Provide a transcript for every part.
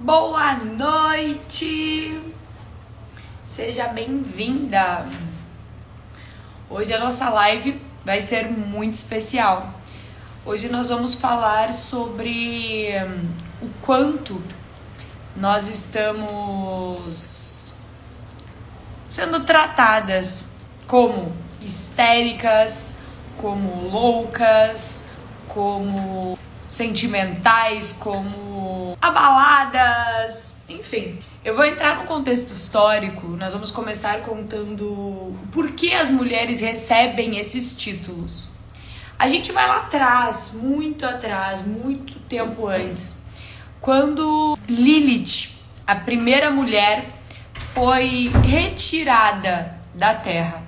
Boa noite! Seja bem-vinda! Hoje a nossa live vai ser muito especial. Hoje nós vamos falar sobre o quanto nós estamos sendo tratadas como histéricas, como loucas, como sentimentais, como abaladas, enfim. Eu vou entrar no contexto histórico, nós vamos começar contando por que as mulheres recebem esses títulos. A gente vai lá atrás, muito tempo antes, quando Lilith, a primeira mulher, foi retirada da terra.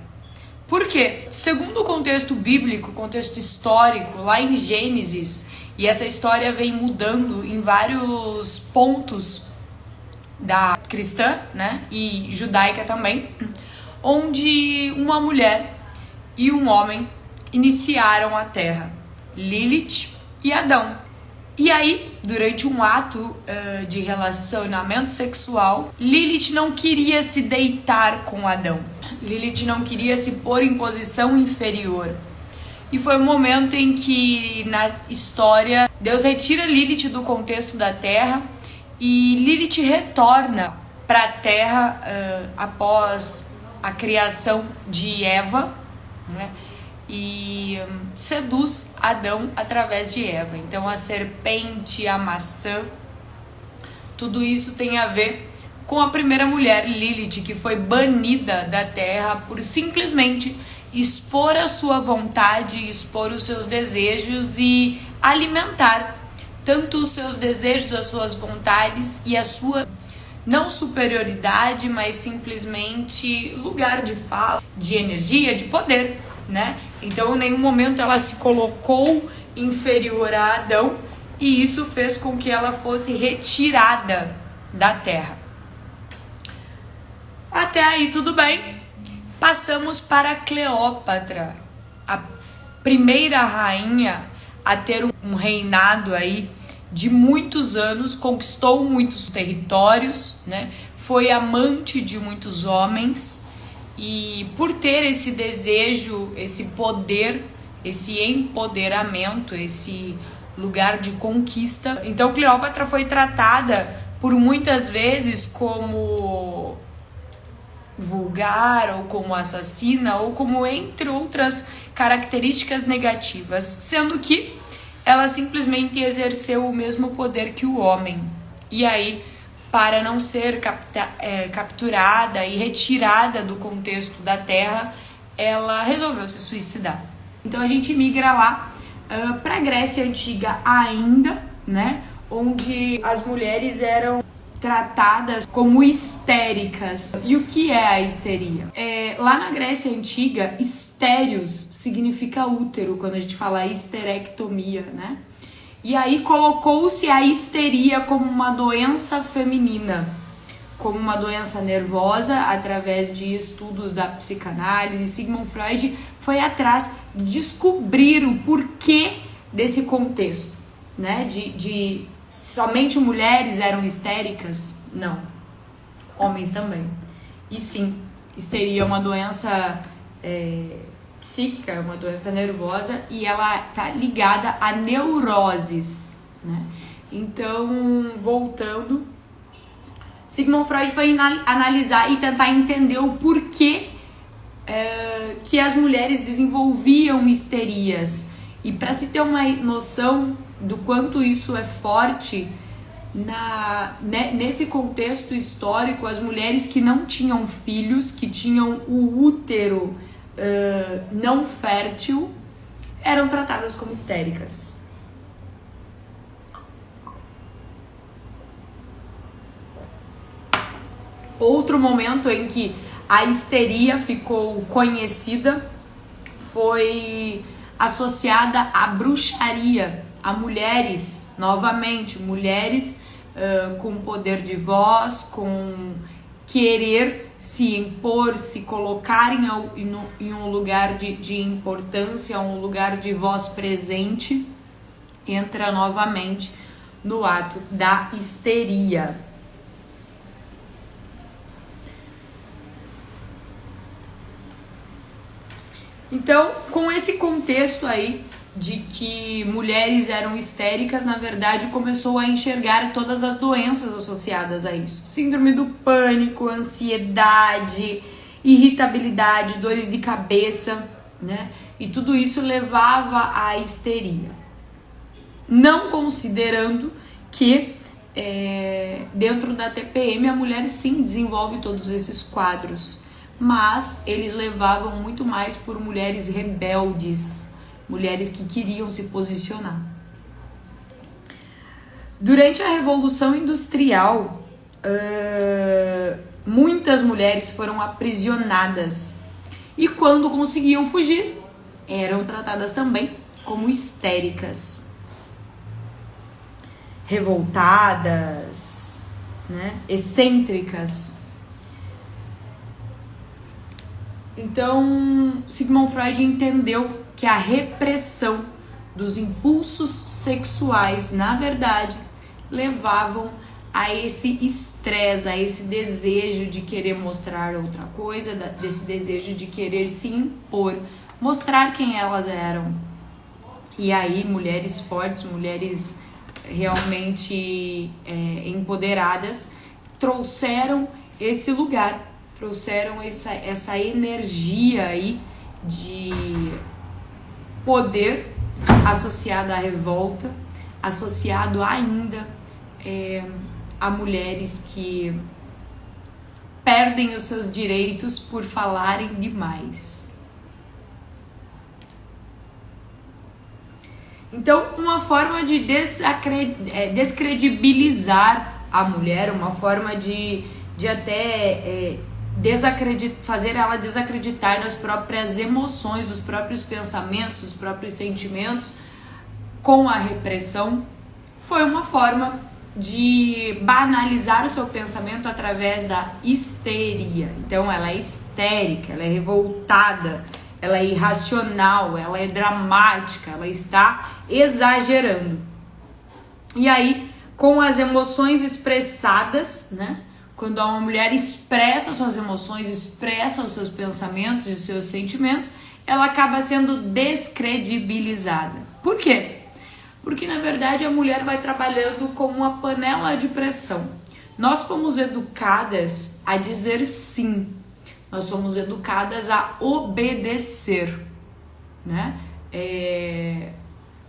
Por quê? Segundo o contexto bíblico, contexto histórico, lá em Gênesis, e essa história vem mudando em vários pontos da cristã, né, e judaica também, onde uma mulher e um homem iniciaram a terra, Lilith e Adão. E aí, durante um ato de relacionamento sexual, Lilith não queria se deitar com Adão. Lilith não queria se pôr em posição inferior. E foi um momento em que, na história, Deus retira Lilith do contexto da terra e Lilith retorna para a terra após a criação de Eva, né? E seduz Adão através de Eva. Então a serpente, a maçã, tudo isso tem a ver com a primeira mulher, Lilith, que foi banida da terra por simplesmente expor a sua vontade, expor os seus desejos e alimentar tanto os seus desejos, as suas vontades e a sua não superioridade, mas simplesmente lugar de fala, de energia, de poder, né? Então em nenhum momento ela se colocou inferior a Adão e isso fez com que ela fosse retirada da terra. Até aí tudo bem. Passamos para Cleópatra, a primeira rainha a ter um reinado aí de muitos anos, conquistou muitos territórios, né? Foi amante de muitos homens e por ter esse desejo, esse poder, esse empoderamento, esse lugar de conquista, então Cleópatra foi tratada por muitas vezes como vulgar, ou como assassina, ou como entre outras características negativas, sendo que ela simplesmente exerceu o mesmo poder que o homem. E aí, para não ser capturada e retirada do contexto da terra, ela resolveu se suicidar. Então a gente migra lá para a Grécia Antiga ainda, né, onde as mulheres eram tratadas como histéricas. E o que é a histeria? Lá na Grécia Antiga, histérios significa útero, quando a gente fala histerectomia, né? E aí colocou-se a histeria como uma doença feminina, como uma doença nervosa, através de estudos da psicanálise. Sigmund Freud foi atrás de descobrir o porquê desse contexto, né? De somente mulheres eram histéricas? Não. Homens também. E sim, histeria é uma doença psíquica, é uma doença nervosa e ela tá ligada a neuroses, né? Então, voltando, Sigmund Freud foi analisar e tentar entender o porquê que as mulheres desenvolviam histerias. E para se ter uma noção do quanto isso é forte, nesse contexto histórico, as mulheres que não tinham filhos, que tinham o útero não fértil, eram tratadas como histéricas. Outro momento em que a histeria ficou conhecida foi associada à bruxaria, a mulheres, novamente, mulheres com poder de voz, com querer se impor, se colocar em um lugar de importância, um lugar de voz presente, entra novamente no ato da histeria. Então, com esse contexto aí de que mulheres eram histéricas, na verdade, começou a enxergar todas as doenças associadas a isso. Síndrome do pânico, ansiedade, irritabilidade, dores de cabeça, né? E tudo isso levava à histeria. Não considerando que dentro da TPM a mulher sim desenvolve todos esses quadros, mas eles levavam muito mais por mulheres rebeldes, mulheres que queriam se posicionar. Durante a Revolução Industrial, muitas mulheres foram aprisionadas e quando conseguiam fugir, eram tratadas também como histéricas, revoltadas, né? Excêntricas. Então, Sigmund Freud entendeu que a repressão dos impulsos sexuais, na verdade, levavam a esse estresse, a esse desejo de querer mostrar outra coisa, desse desejo de querer se impor, mostrar quem elas eram. E aí, mulheres fortes, mulheres realmente empoderadas, trouxeram esse lugar, trouxeram essa energia aí de poder associado à revolta, associado ainda a mulheres que perdem os seus direitos por falarem demais. Então, uma forma de descredibilizar a mulher, uma forma de até fazer ela desacreditar nas próprias emoções, os próprios pensamentos, os próprios sentimentos com a repressão, foi uma forma de banalizar o seu pensamento através da histeria. Então ela é histérica, ela é revoltada, ela é irracional, ela é dramática, ela está exagerando. E aí, com as emoções expressadas, né? Quando uma mulher expressa suas emoções, expressa os seus pensamentos e os seus sentimentos, ela acaba sendo descredibilizada. Por quê? Porque, na verdade, a mulher vai trabalhando como uma panela de pressão. Nós fomos educadas a dizer sim. Nós somos educadas a obedecer, né?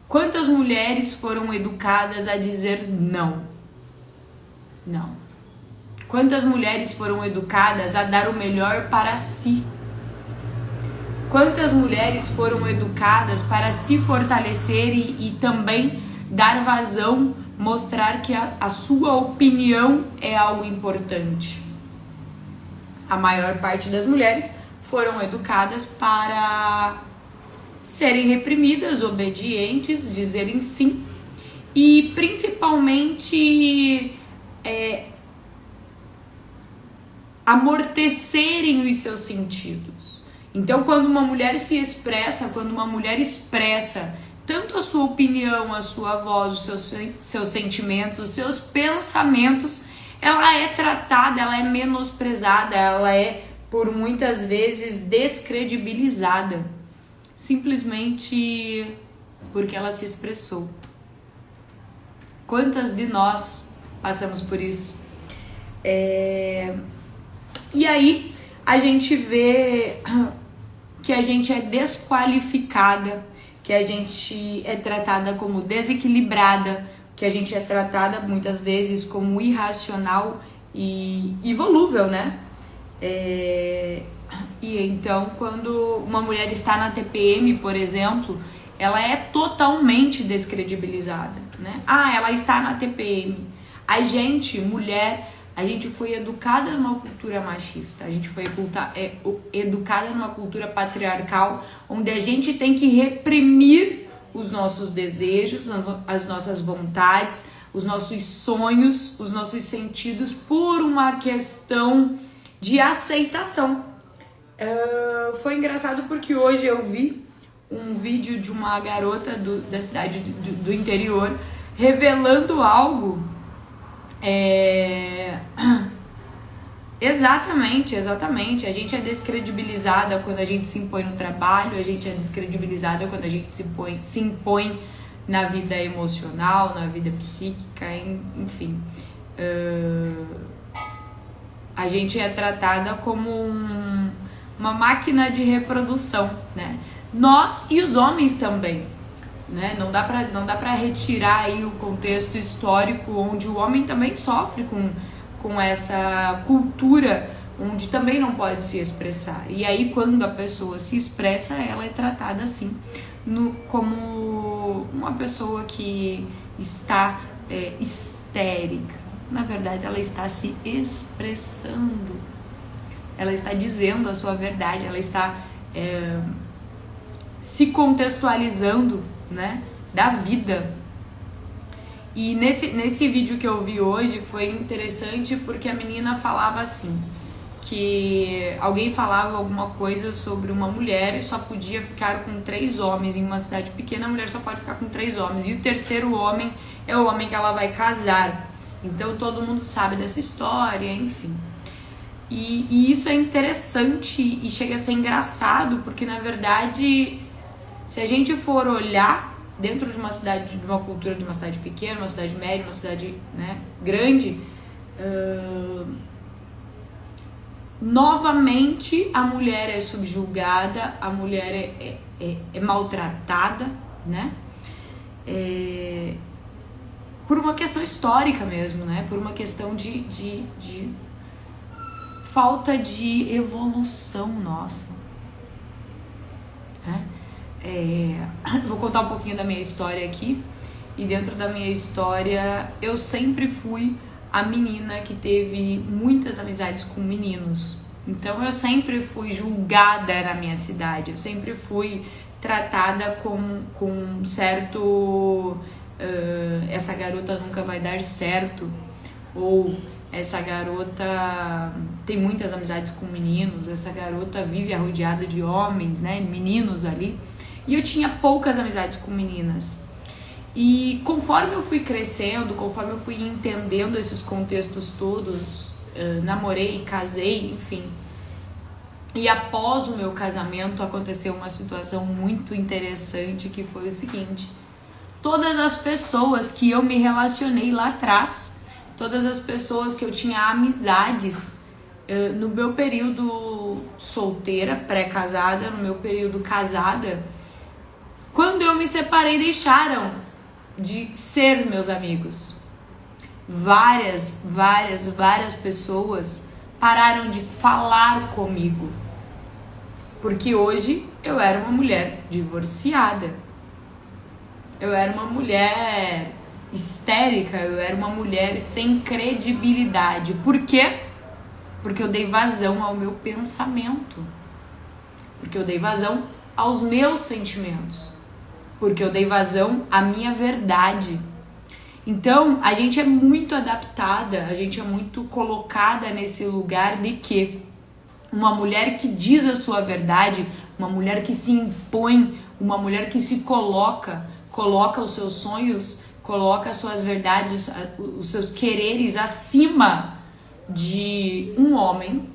Quantas mulheres foram educadas a dizer não? Não. Quantas mulheres foram educadas a dar o melhor para si? Quantas mulheres foram educadas para se fortalecer e também dar vazão, mostrar que a sua opinião é algo importante? A maior parte das mulheres foram educadas para serem reprimidas, obedientes, dizerem sim e principalmente amortecerem os seus sentidos. Então, quando uma mulher se expressa, quando uma mulher expressa tanto a sua opinião, a sua voz, os seus sentimentos, os seus pensamentos, ela é tratada, ela é menosprezada, ela é, por muitas vezes, descredibilizada, simplesmente porque ela se expressou. Quantas de nós passamos por isso? E aí a gente vê que a gente é desqualificada, que a gente é tratada como desequilibrada, que a gente é tratada muitas vezes como irracional e volúvel, né? E então, quando uma mulher está na TPM, por exemplo, ela é totalmente descredibilizada, né? Ela está na TPM. A gente, mulher, a gente foi educada numa cultura machista, a gente foi educada numa cultura patriarcal, onde a gente tem que reprimir os nossos desejos, as nossas vontades, os nossos sonhos, os nossos sentidos, por uma questão de aceitação. Foi engraçado porque hoje eu vi um vídeo de uma garota da cidade do interior revelando algo. Exatamente. A gente é descredibilizada quando a gente se impõe no trabalho, a gente é descredibilizada quando a gente se impõe na vida emocional, na vida psíquica, enfim. A gente é tratada como uma máquina de reprodução, né? Nós e os homens também, né? Não dá pra retirar aí o contexto histórico onde o homem também sofre com essa cultura onde também não pode se expressar. E aí quando a pessoa se expressa, ela é tratada assim, como uma pessoa que está histérica. Na verdade, ela está se expressando, ela está dizendo a sua verdade, ela está se contextualizando, né, da vida. E nesse vídeo que eu vi hoje foi interessante porque a menina falava assim, que alguém falava alguma coisa sobre uma mulher e só podia ficar com 3 homens. Em uma cidade pequena, a mulher só pode ficar com 3 homens. E o terceiro homem é o homem que ela vai casar. Então todo mundo sabe dessa história, enfim. E isso é interessante e chega a ser engraçado, porque na verdade, se a gente for olhar dentro de uma cidade, de uma cultura de uma cidade pequena, uma cidade média, uma cidade, né, grande, novamente a mulher é subjugada, a mulher é maltratada, né? Por uma questão histórica mesmo, né? Por uma questão de falta de evolução nossa, né? Vou contar um pouquinho da minha história aqui. E dentro da minha história, eu sempre fui a menina que teve muitas amizades com meninos. Então eu sempre fui julgada na minha cidade, eu sempre fui tratada com certo essa garota nunca vai dar certo, ou essa garota tem muitas amizades com meninos, essa garota vive rodeada de homens, né, meninos ali. E eu tinha poucas amizades com meninas. E conforme eu fui crescendo, conforme eu fui entendendo esses contextos todos, namorei, casei, enfim. E após o meu casamento aconteceu uma situação muito interessante, que foi o seguinte: todas as pessoas que eu me relacionei lá atrás, todas as pessoas que eu tinha amizades no meu período solteira, pré-casada, no meu período casada, quando eu me separei, deixaram de ser meus amigos. Várias pessoas pararam de falar comigo, porque hoje eu era uma mulher divorciada, eu era uma mulher histérica, eu era uma mulher sem credibilidade. Por quê? Porque eu dei vazão ao meu pensamento, porque eu dei vazão aos meus sentimentos, porque eu dei vazão à minha verdade. Então, a gente é muito adaptada, a gente é muito colocada nesse lugar de que uma mulher que diz a sua verdade, uma mulher que se impõe, uma mulher que se coloca os seus sonhos, coloca as suas verdades, os seus quereres acima de um homem,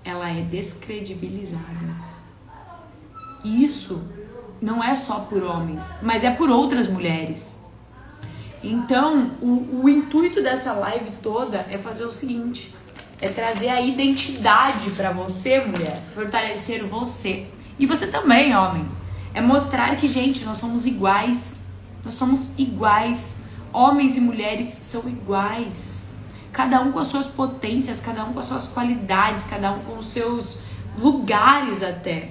ela é descredibilizada. E isso não é só por homens, mas é por outras mulheres. Então, o intuito dessa live toda é fazer o seguinte: é trazer a identidade pra você, mulher, fortalecer você. E você também, homem. É mostrar que, gente, nós somos iguais. Nós somos iguais. Homens e mulheres são iguais. Cada um com as suas potências, cada um com as suas qualidades, cada um com os seus lugares até,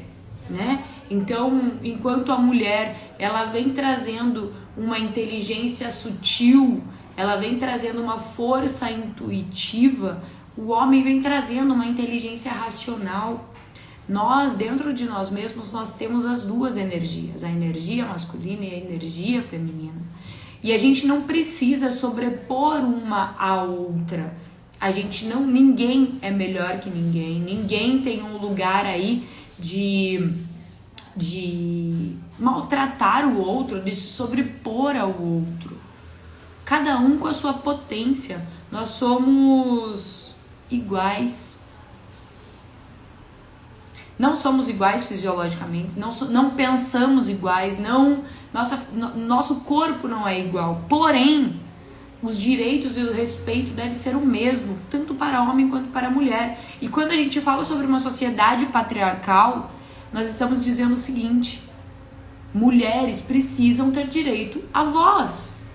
né? Então, enquanto a mulher, ela vem trazendo uma inteligência sutil, ela vem trazendo uma força intuitiva, o homem vem trazendo uma inteligência racional. Nós, dentro de nós mesmos, nós temos as duas energias, a energia masculina e a energia feminina. E a gente não precisa sobrepor uma à outra. Ninguém é melhor que ninguém, ninguém tem um lugar aí de de maltratar o outro, de se sobrepor ao outro. Cada um com a sua potência. Nós somos iguais. Não somos iguais fisiologicamente, não pensamos iguais, nosso corpo não é igual. Porém, os direitos e o respeito devem ser o mesmo, tanto para homem quanto para mulher. E quando a gente fala sobre uma sociedade patriarcal, nós estamos dizendo o seguinte: mulheres precisam ter direito à voz.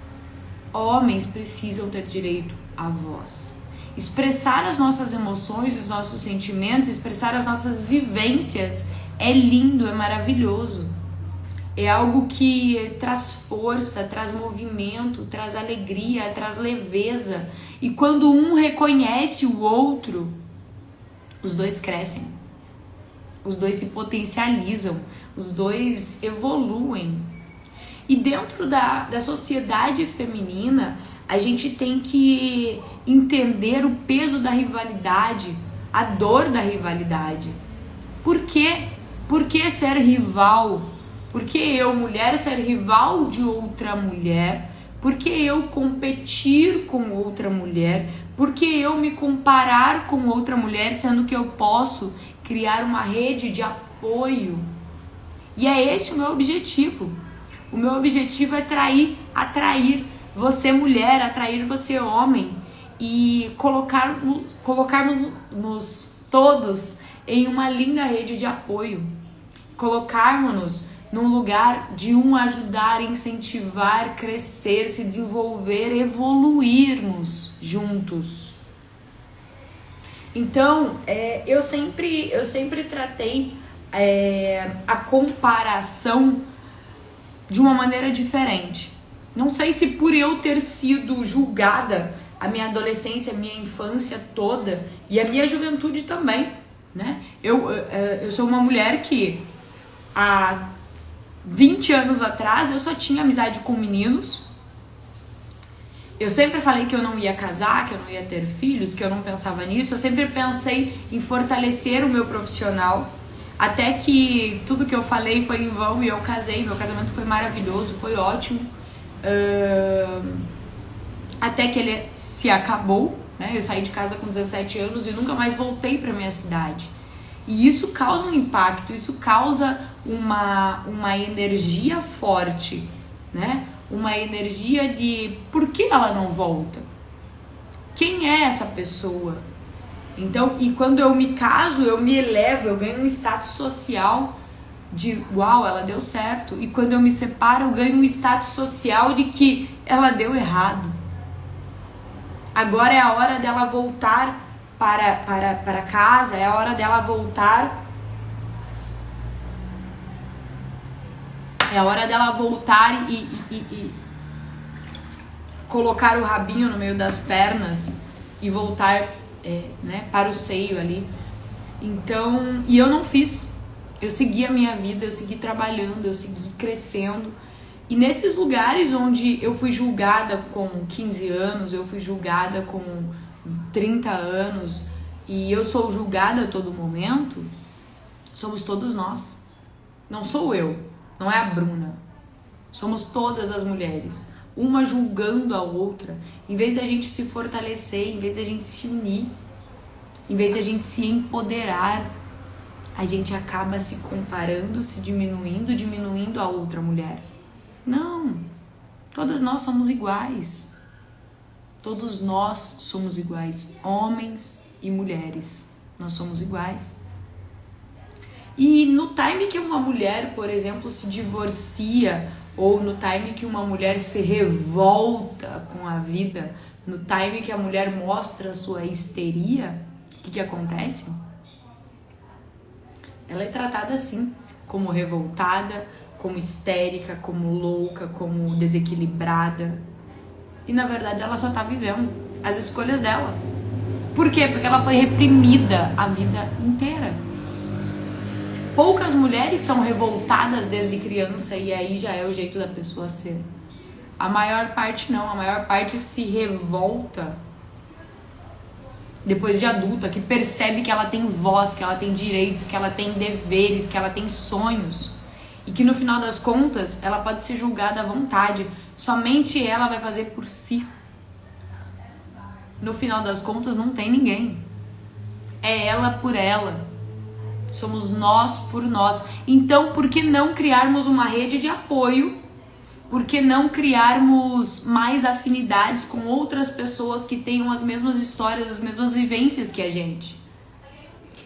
Homens precisam ter direito à voz. Expressar as nossas emoções, os nossos sentimentos, expressar as nossas vivências é lindo, é maravilhoso. É algo que traz força, traz movimento, traz alegria, traz leveza. E quando um reconhece o outro, os dois crescem. Os dois se potencializam, os dois evoluem. E dentro da sociedade feminina, a gente tem que entender o peso da rivalidade, a dor da rivalidade. Por quê? Por que ser rival? Por que eu, mulher, ser rival de outra mulher? Por que eu competir com outra mulher? Por que eu me comparar com outra mulher, sendo que eu posso criar uma rede de apoio? E é esse o meu objetivo. O meu objetivo é atrair você mulher, atrair você homem e colocarmos todos em uma linda rede de apoio. Colocarmos-nos num lugar de um ajudar, incentivar, crescer, se desenvolver, evoluirmos juntos. Então, eu sempre tratei a comparação de uma maneira diferente. Não sei se por eu ter sido julgada a minha adolescência, a minha infância toda e a minha juventude também, né? Eu sou uma mulher que há 20 anos atrás eu só tinha amizade com meninos. Eu sempre falei que eu não ia casar, que eu não ia ter filhos, que eu não pensava nisso. Eu sempre pensei em fortalecer o meu profissional. Até que tudo que eu falei foi em vão e eu casei. Meu casamento foi maravilhoso, foi ótimo. Até que ele se acabou, né? Eu saí de casa com 17 anos e nunca mais voltei para minha cidade. E isso causa um impacto, isso causa uma energia forte, né? Uma energia de por que ela não volta? Quem é essa pessoa? Então, e quando eu me caso, eu me elevo, eu ganho um status social de uau, ela deu certo. E quando eu me separo, eu ganho um status social de que ela deu errado. Agora é a hora dela voltar para casa, é a hora dela voltar. É a hora dela voltar e colocar o rabinho no meio das pernas e voltar para o seio ali. Então, e eu não fiz. Eu segui a minha vida, eu segui trabalhando, eu segui crescendo. E nesses lugares onde eu fui julgada com 15 anos, eu fui julgada com 30 anos e eu sou julgada a todo momento, somos todos nós. Não sou eu, não é a Bruna. Somos todas as mulheres, uma julgando a outra, em vez da gente se fortalecer, em vez da gente se unir, em vez da gente se empoderar, a gente acaba se comparando, se diminuindo a outra mulher. Não, todas nós somos iguais. Todos nós somos iguais, homens e mulheres. Nós somos iguais. E no time que uma mulher, por exemplo, se divorcia, ou no time que uma mulher se revolta com a vida, no time que a mulher mostra a sua histeria, o que acontece? Ela é tratada assim, como revoltada, como histérica, como louca, como desequilibrada. E na verdade ela só tá vivendo as escolhas dela. Por quê? Porque ela foi reprimida a vida inteira. Poucas mulheres são revoltadas desde criança e aí já é o jeito da pessoa ser. A maior parte não, a maior parte se revolta depois de adulta, que percebe que ela tem voz, que ela tem direitos, que ela tem deveres, que ela tem sonhos. e que no final das contas ela pode ser julgada à vontade, somente ela vai fazer por si. No final das contas não tem ninguém, é ela por ela, somos nós por nós. Então por que não criarmos uma rede de apoio? Por que não criarmos mais afinidades com outras pessoas que tenham as mesmas histórias, as mesmas vivências que a gente?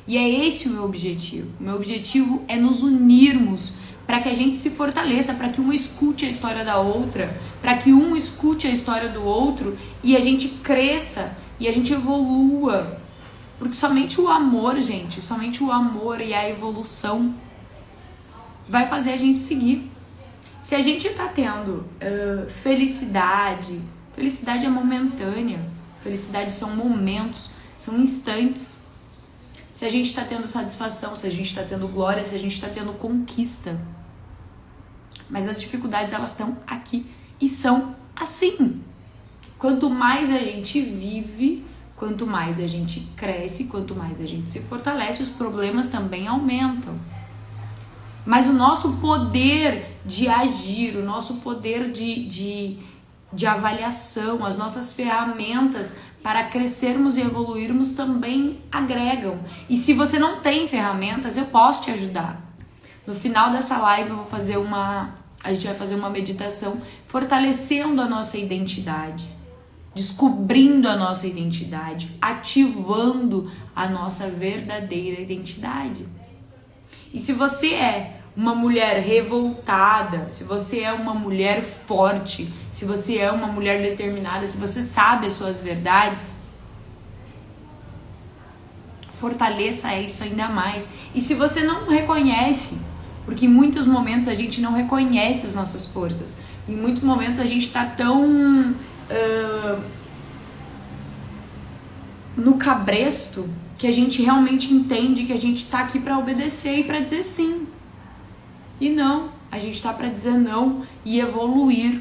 E é esse o meu objetivo. O meu objetivo é nos unirmos para que a gente se fortaleça, para que uma escute a história da outra, para que um escute a história do outro e a gente cresça e a gente evolua. Porque somente o amor, gente, somente o amor e a evolução vai fazer a gente seguir. Se a gente tá tendo felicidade é momentânea, felicidade são momentos, são instantes. Se a gente tá tendo satisfação, se a gente tá tendo glória, se a gente tá tendo conquista. Mas as dificuldades, elas estão aqui e são assim. Quanto mais a gente vive, quanto mais a gente cresce, quanto mais a gente se fortalece, os problemas também aumentam. Mas o nosso poder de agir, o nosso poder de avaliação, as nossas ferramentas para crescermos e evoluirmos também agregam. E se você não tem ferramentas, eu posso te ajudar. No final dessa live eu vou fazer a gente vai fazer uma meditação fortalecendo a nossa identidade, descobrindo a nossa identidade, ativando a nossa verdadeira identidade. E se você é uma mulher revoltada, se você é uma mulher forte, se você é uma mulher determinada, se você sabe as suas verdades, fortaleça isso ainda mais. E se você não reconhece, porque em muitos momentos a gente não reconhece as nossas forças, em muitos momentos a gente tá tão no cabresto que a gente realmente entende que a gente tá aqui para obedecer e para dizer sim. E não, a gente tá para dizer não e evoluir.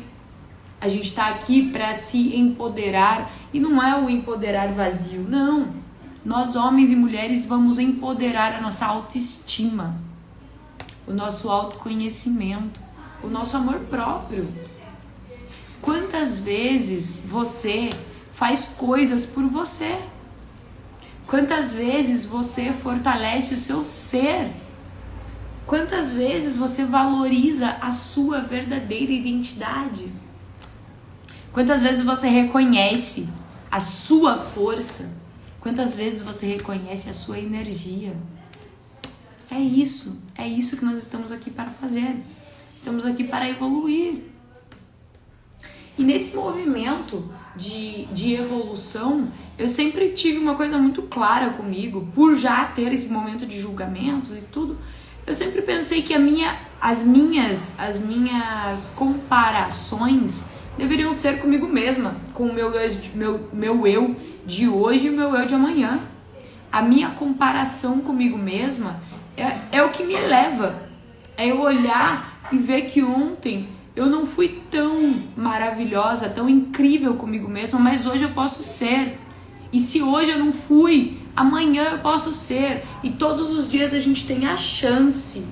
A gente tá aqui para se empoderar e não é o empoderar vazio, não. Nós homens e mulheres vamos empoderar a nossa autoestima, o nosso autoconhecimento, o nosso amor próprio. Quantas vezes você faz coisas por você? Quantas vezes você fortalece o seu ser? Quantas vezes você valoriza a sua verdadeira identidade? Quantas vezes você reconhece a sua força? Quantas vezes você reconhece a sua energia? É isso que nós estamos aqui para fazer. Estamos aqui para evoluir. E nesse movimento de evolução, eu sempre tive uma coisa muito clara comigo, por já ter esse momento de julgamentos e tudo. Eu sempre pensei que as minhas comparações deveriam ser comigo mesma, com o meu eu de hoje e o meu eu de amanhã. A minha comparação comigo mesma é o que me eleva. É eu olhar e ver que ontem eu não fui tão maravilhosa, tão incrível comigo mesma, mas hoje eu posso ser. E se hoje eu não fui, amanhã eu posso ser. E todos os dias a gente tem a chance,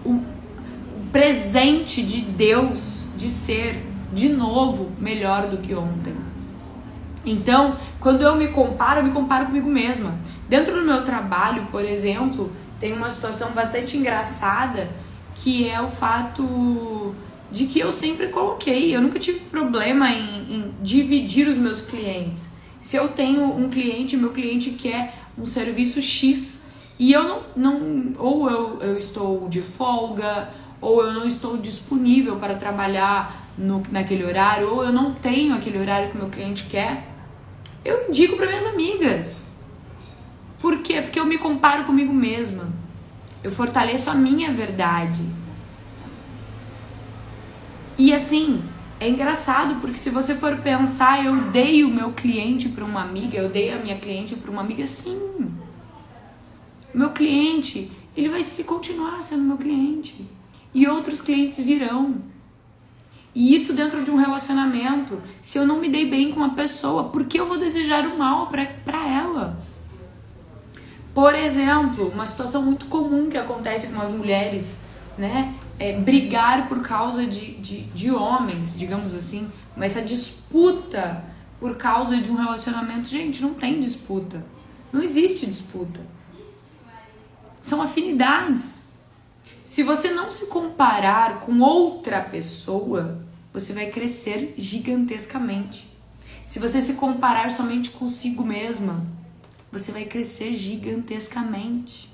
o presente de Deus de ser de novo melhor do que ontem. Então, quando eu me comparo comigo mesma. Dentro do meu trabalho, por exemplo, tem uma situação bastante engraçada, que é o fato de que eu sempre coloquei, eu nunca tive problema em dividir os meus clientes. Se eu tenho um cliente, meu cliente quer um serviço X e eu não ou eu estou de folga, ou eu não estou disponível para trabalhar naquele horário, ou eu não tenho aquele horário que o meu cliente quer, eu indico para minhas amigas. Por quê? Porque eu me comparo comigo mesma. Eu fortaleço a minha verdade. E assim, é engraçado, porque se você for pensar, eu dei o meu cliente para uma amiga, eu dei a minha cliente para uma amiga, sim. O meu cliente, ele vai continuar sendo meu cliente. E outros clientes virão. E isso dentro de um relacionamento. Se eu não me dei bem com uma pessoa, por que eu vou desejar o mal para ela? Por exemplo, uma situação muito comum que acontece com as mulheres né, brigar por causa de homens, digamos assim, mas essa disputa por causa de um relacionamento, gente, não tem disputa. Não existe disputa. São afinidades. Se você não se comparar com outra pessoa, você vai crescer gigantescamente. Se você se comparar somente consigo mesma, você vai crescer gigantescamente.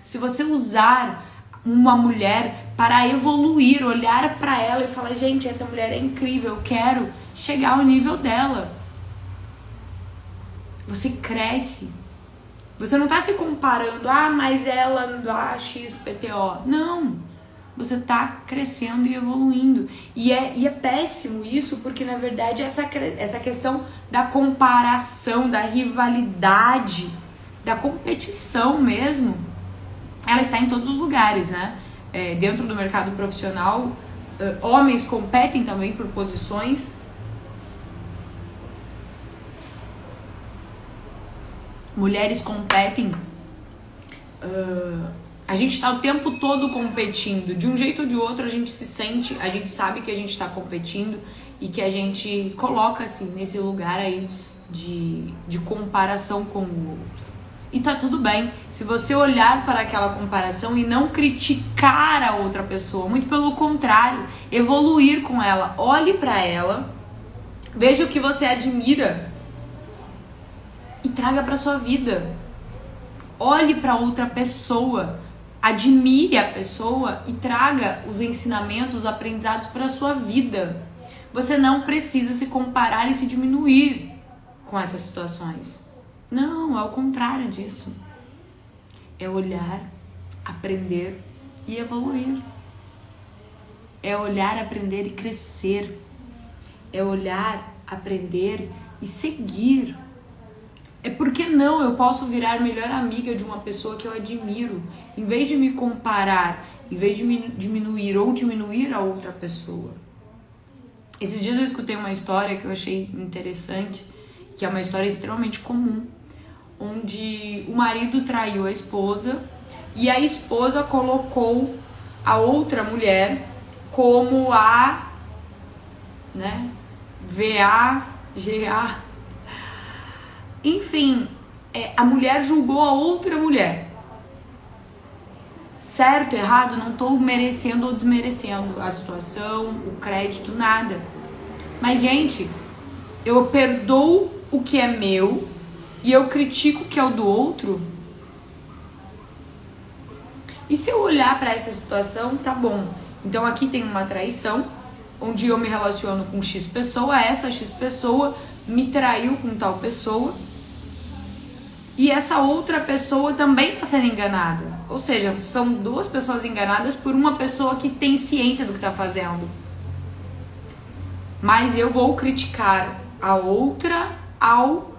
Se você usar uma mulher para evoluir, olhar para ela e falar, gente, essa mulher é incrível, eu quero chegar ao nível dela. Você cresce. Você não está se comparando, mas ela, XPTO. Não. Você está crescendo e evoluindo. E é péssimo isso, porque na verdade essa questão da comparação, da rivalidade, da competição mesmo, ela está em todos os lugares, né? Dentro do mercado profissional, homens competem também por posições. Mulheres competem. A gente está o tempo todo competindo. De um jeito ou de outro a gente sabe que a gente está competindo e que a gente coloca assim nesse lugar aí de comparação com o outro. E tá tudo bem. Se você olhar para aquela comparação e não criticar a outra pessoa, muito pelo contrário, evoluir com ela, olhe para ela, veja o que você admira e traga para sua vida. Olhe para outra pessoa, admire a pessoa e traga os ensinamentos, os aprendizados para a sua vida. Você não precisa se comparar e se diminuir com essas situações. Não, é o contrário disso. É olhar, aprender e evoluir. É olhar, aprender e crescer. É olhar, aprender e seguir. É porque não, eu posso virar melhor amiga de uma pessoa que eu admiro, em vez de me comparar, em vez de me diminuir ou diminuir a outra pessoa. Esses dias eu escutei uma história que eu achei interessante, que é uma história extremamente comum, onde o marido traiu a esposa e a esposa colocou a outra mulher como a, né, VAGA. Enfim, a mulher julgou a outra mulher. Certo, errado, não estou merecendo ou desmerecendo a situação, o crédito, nada. Mas, gente, eu perdoo o que é meu e eu critico o que é o do outro. E se eu olhar para essa situação, tá bom. Então aqui tem uma traição, onde eu me relaciono com X pessoa, essa X pessoa me traiu com tal pessoa. E essa outra pessoa também está sendo enganada. Ou seja, são duas pessoas enganadas por uma pessoa que tem ciência do que está fazendo. Mas eu vou criticar a outra ao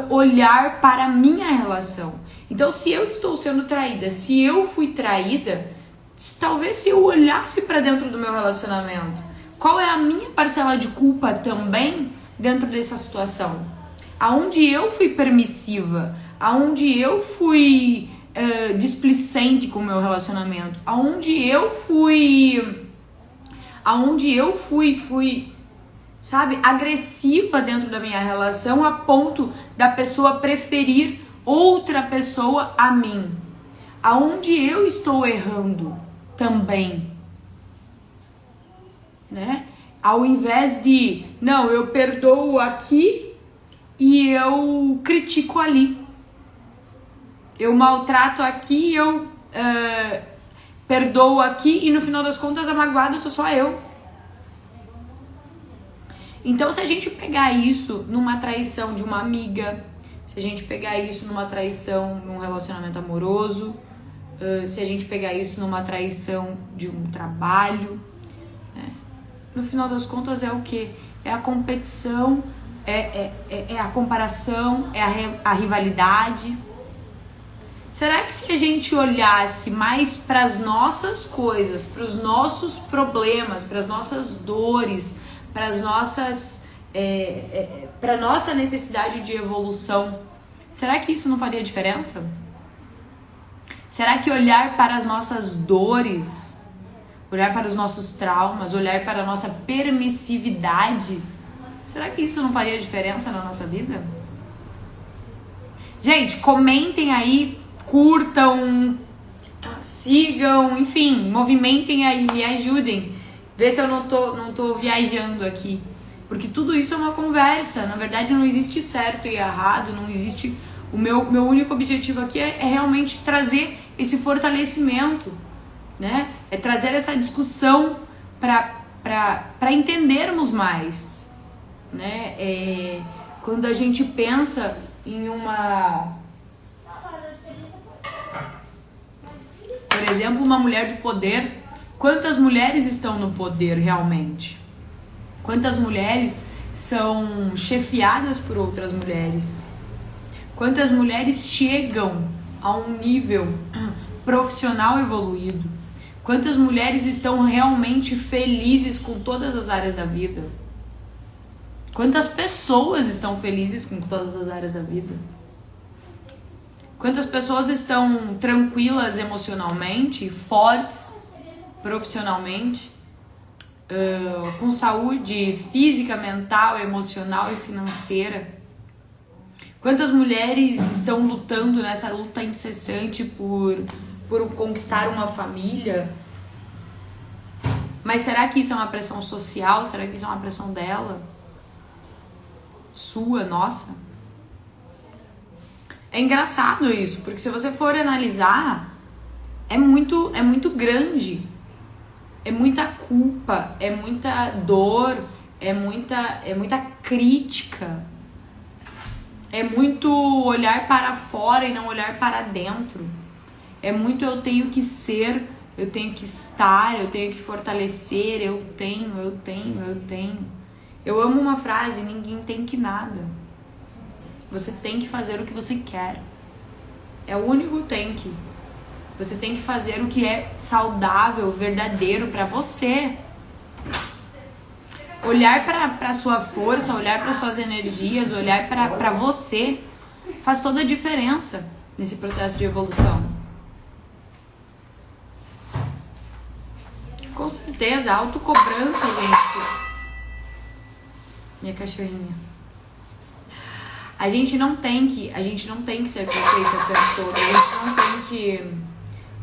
olhar para a minha relação. Então, se eu estou sendo traída, se eu fui traída, talvez se eu olhasse para dentro do meu relacionamento, qual é a minha parcela de culpa também dentro dessa situação? Aonde eu fui permissiva, aonde eu fui displicente com o meu relacionamento, aonde eu fui, sabe, agressiva dentro da minha relação a ponto da pessoa preferir outra pessoa a mim. Aonde eu estou errando também, né? Ao invés de, não, eu perdoo aqui e eu critico ali. Eu maltrato aqui, eu perdoo aqui e no final das contas a magoada sou só eu. Então, se a gente pegar isso numa traição de uma amiga, se a gente pegar isso numa traição num relacionamento amoroso, se a gente pegar isso numa traição de um trabalho, né? No final das contas é o quê? É a competição, é a comparação, é a rivalidade. Será que se a gente olhasse mais para as nossas coisas, para os nossos problemas, para as nossas dores, para as nossas, para nossa necessidade de evolução, será que isso não faria diferença? Será que olhar para as nossas dores, olhar para os nossos traumas, olhar para a nossa permissividade, será que isso não faria diferença na nossa vida? Gente, comentem aí, curtam, sigam, enfim, movimentem aí, me ajudem. Vê se eu não tô viajando aqui. Porque tudo isso é uma conversa. Na verdade, não existe certo e errado, não existe... O meu único objetivo aqui é realmente trazer esse fortalecimento, né? É trazer essa discussão para entendermos mais, né? Quando a gente pensa em uma... Por exemplo, uma mulher de poder. Quantas mulheres estão no poder realmente? Quantas mulheres são chefiadas por outras mulheres? Quantas mulheres chegam a um nível profissional evoluído? Quantas mulheres estão realmente felizes com todas as áreas da vida? Quantas pessoas estão felizes com todas as áreas da vida? Quantas pessoas estão tranquilas emocionalmente, fortes profissionalmente, com saúde física, mental, emocional e financeira? Quantas mulheres estão lutando nessa luta incessante por conquistar uma família? Mas será que isso é uma pressão social? Será que isso é uma pressão dela? Sua, nossa? É engraçado isso, porque se você for analisar, é muito grande. É muita culpa, é muita dor, é muita crítica. É muito olhar para fora e não olhar para dentro. É muito eu tenho que ser, eu tenho que estar, eu tenho que fortalecer, eu tenho. Eu amo uma frase, ninguém tem que nada. Você tem que fazer o que você quer. É o único tem que. Você tem que fazer o que é saudável, verdadeiro para você. Olhar para sua força, olhar para suas energias, olhar para você faz toda a diferença nesse processo de evolução. Com certeza, autocobrança, gente. Minha cachorrinha. A gente não tem que ser perfeita o tempo todo. A gente não tem que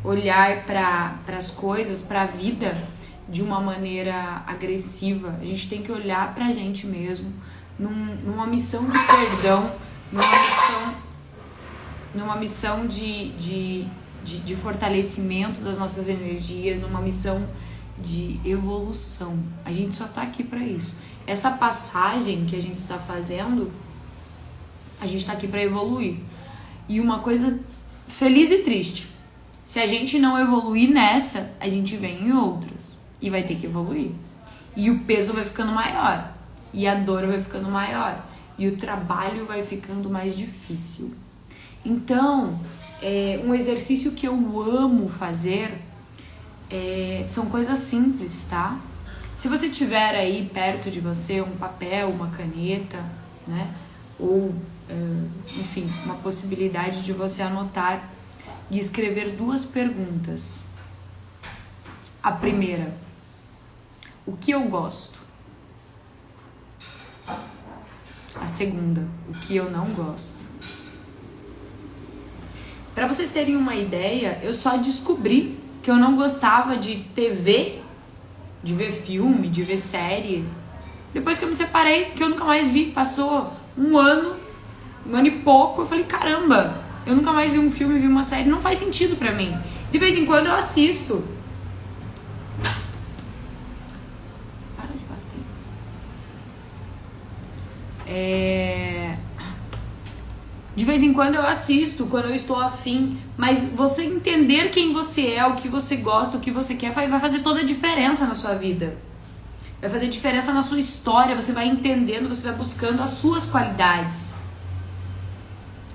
olhar para as coisas, para a vida de uma maneira agressiva. A gente tem que olhar pra gente mesmo numa missão de perdão, numa missão de fortalecimento das nossas energias, numa missão de evolução. A gente só tá aqui pra isso. Essa passagem que a gente está fazendo, a gente tá aqui pra evoluir. E uma coisa feliz e triste, se a gente não evoluir nessa, a gente vem em outras. E vai ter que evoluir. E o peso vai ficando maior. E a dor vai ficando maior. E o trabalho vai ficando mais difícil. Então, um exercício que eu amo fazer são coisas simples, tá? Se você tiver aí perto de você um papel, uma caneta, né? Ou, enfim, uma possibilidade de você anotar e escrever 2 perguntas. A primeira: o que eu gosto? A segunda: o que eu não gosto? Para vocês terem uma ideia, eu só descobri que eu não gostava de TV, de ver filme, de ver série, depois que eu me separei, que eu nunca mais vi. Passou um ano e pouco, eu falei, caramba, eu nunca mais vi um filme, vi uma série, não faz sentido pra mim. De vez em quando eu assisto. De vez em quando eu assisto, quando eu estou afim, mas você entender quem você é, o que você gosta, o que você quer, vai fazer toda a diferença na sua vida. Vai fazer diferença na sua história, você vai entendendo, você vai buscando as suas qualidades.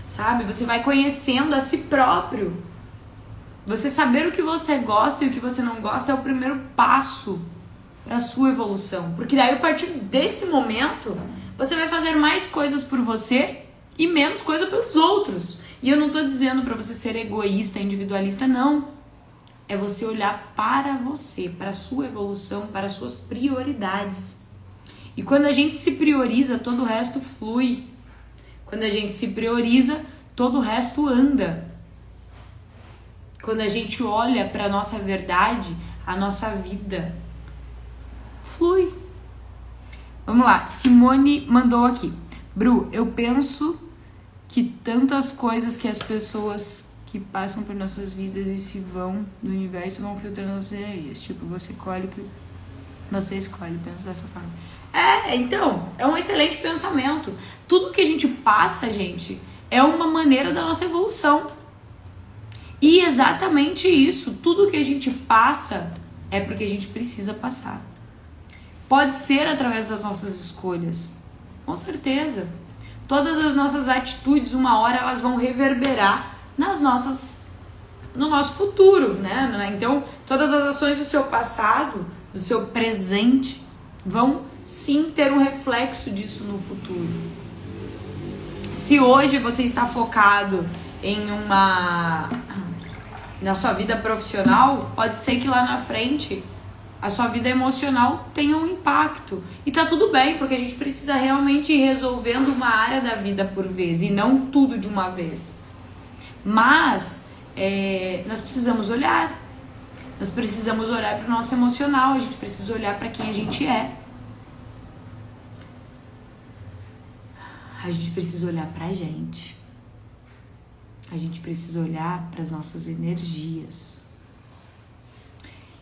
Sabe? Você vai conhecendo a si próprio. Você saber o que você gosta e o que você não gosta é o primeiro passo para a sua evolução. Porque daí, a partir desse momento, você vai fazer mais coisas por você e menos coisa pelos outros. E eu não tô dizendo pra você ser egoísta, individualista, não. É você olhar para você, para a sua evolução, para as suas prioridades. E quando a gente se prioriza, todo o resto flui. Quando a gente se prioriza, todo o resto anda. Quando a gente olha para a nossa verdade, a nossa vida flui. Vamos lá, Simone mandou aqui. Bru, eu penso que tantas coisas que as pessoas que passam por nossas vidas e se vão do universo vão filtrando as energias. Tipo, você colhe o que você escolhe, penso dessa forma. Então, é um excelente pensamento. Tudo que a gente passa, gente, é uma maneira da nossa evolução. E exatamente isso, tudo que a gente passa é porque a gente precisa passar. Pode ser através das nossas escolhas, com certeza. Todas as nossas atitudes, uma hora, elas vão reverberar no nosso futuro, né? Então, todas as ações do seu passado, do seu presente, vão sim ter um reflexo disso no futuro. Se hoje você está focado na sua vida profissional, pode ser que lá na frente a sua vida emocional tenha um impacto. E tá tudo bem, porque a gente precisa realmente ir resolvendo uma área da vida por vez e não tudo de uma vez. Mas nós precisamos olhar. Nós precisamos olhar para o nosso emocional, a gente precisa olhar para quem a gente é. A gente precisa olhar para a gente. A gente precisa olhar para as nossas energias.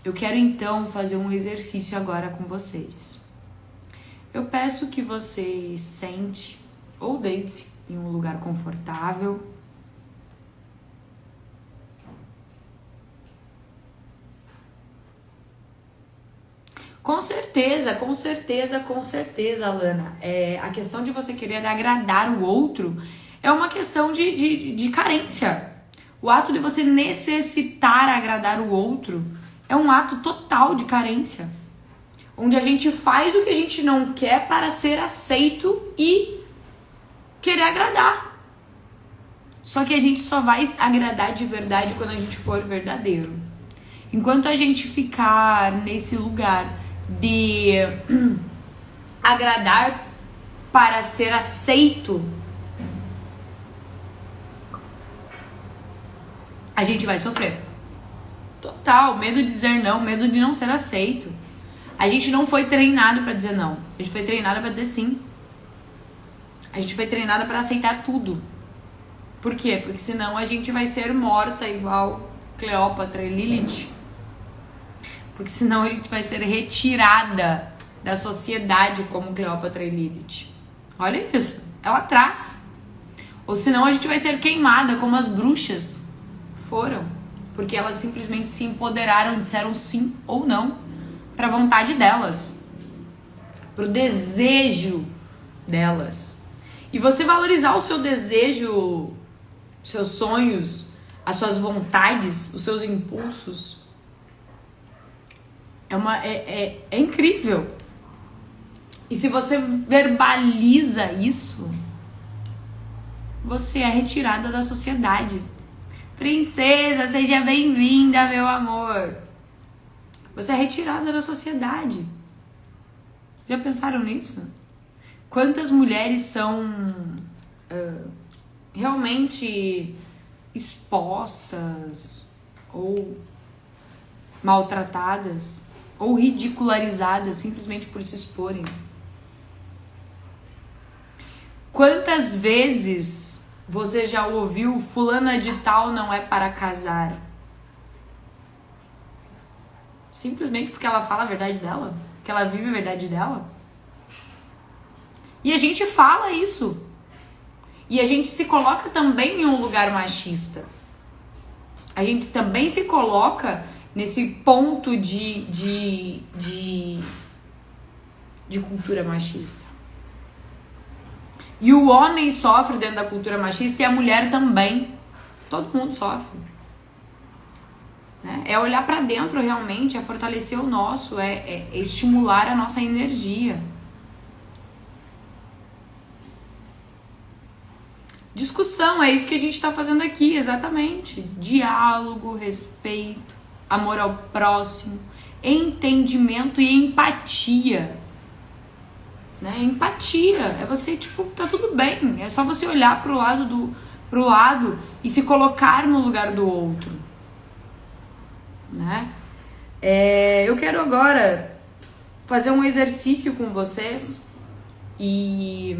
Eu quero então fazer um exercício agora com vocês. Eu peço que você sente ou deite em um lugar confortável. Com certeza, Alana. A questão de você querer agradar o outro é uma questão de carência. O ato de você necessitar agradar o outro é um ato total de carência. Onde a gente faz o que a gente não quer para ser aceito e querer agradar. Só que a gente só vai agradar de verdade quando a gente for verdadeiro. Enquanto a gente ficar nesse lugar de agradar para ser aceito, a gente vai sofrer. Total, medo de dizer não, medo de não ser aceito. A gente não foi treinado para dizer não. A gente foi treinado para dizer sim. A gente foi treinado para aceitar tudo. Por quê? Porque senão a gente vai ser morta igual Cleópatra e Lilith. Porque senão a gente vai ser retirada da sociedade como Cleópatra e Lilith. Olha isso, ela traz. Ou senão a gente vai ser queimada como as bruxas foram. Porque elas simplesmente se empoderaram, disseram sim ou não para a vontade delas. Para o desejo delas. E você valorizar o seu desejo, seus sonhos, as suas vontades, os seus impulsos, é incrível. E se você verbaliza isso, você é retirada da sociedade. Princesa, seja bem-vinda, meu amor. Você é retirada da sociedade. Já pensaram nisso? Quantas mulheres são realmente expostas ou maltratadas ou ridicularizadas simplesmente por se exporem? Quantas vezes você já ouviu fulana de tal não é para casar? Simplesmente porque ela fala a verdade dela? Que ela vive a verdade dela? E a gente fala isso. E a gente se coloca também em um lugar machista. A gente também se coloca nesse ponto de cultura machista. E o homem sofre dentro da cultura machista e a mulher também. Todo mundo sofre. É olhar pra dentro realmente, é fortalecer o nosso, é estimular a nossa energia. Discussão, é isso que a gente tá fazendo aqui, exatamente. Diálogo, respeito, amor ao próximo, entendimento e empatia. Né? Empatia é você, tipo, tá tudo bem. É só você olhar pro lado e se colocar no lugar do outro. Né? Eu quero agora fazer um exercício com vocês e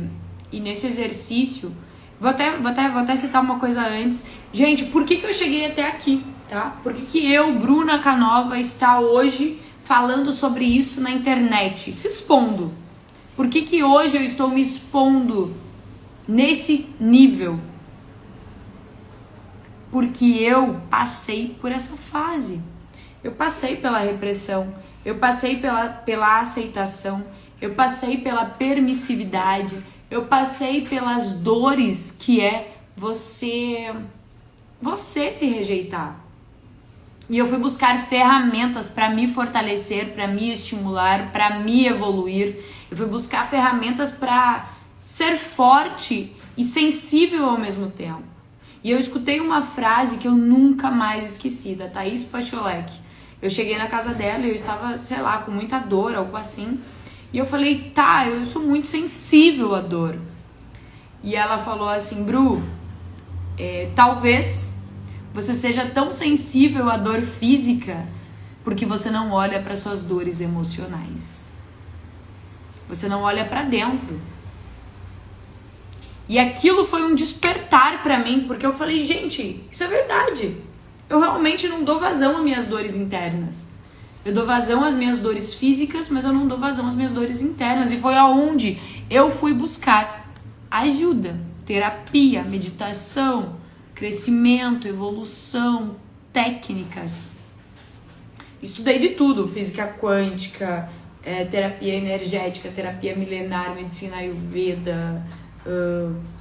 nesse exercício vou até citar uma coisa antes. Gente, por que eu cheguei até aqui, tá? Por que eu, Bruna Canova, está hoje falando sobre isso na internet, se expondo? Por que hoje eu estou me expondo nesse nível? Porque eu passei por essa fase. Eu passei pela repressão, eu passei pela aceitação, eu passei pela permissividade, eu passei pelas dores que é você se rejeitar. E eu fui buscar ferramentas para me fortalecer, para me estimular, para me evoluir. Eu fui buscar ferramentas para ser forte e sensível ao mesmo tempo. E eu escutei uma frase que eu nunca mais esqueci, da Thaís Pacholek. Eu cheguei na casa dela e eu estava, sei lá, com muita dor, algo assim. E eu falei, tá, eu sou muito sensível à dor. E ela falou assim, Bru, talvez você seja tão sensível à dor física porque você não olha para suas dores emocionais. Você não olha para dentro. E aquilo foi um despertar para mim, porque eu falei, gente, isso é verdade. Eu realmente não dou vazão às minhas dores internas. Eu dou vazão às minhas dores físicas, mas eu não dou vazão às minhas dores internas. E foi aonde eu fui buscar ajuda, terapia, meditação, crescimento, evolução, técnicas. Estudei de tudo, física quântica, terapia energética, terapia milenar, medicina ayurveda,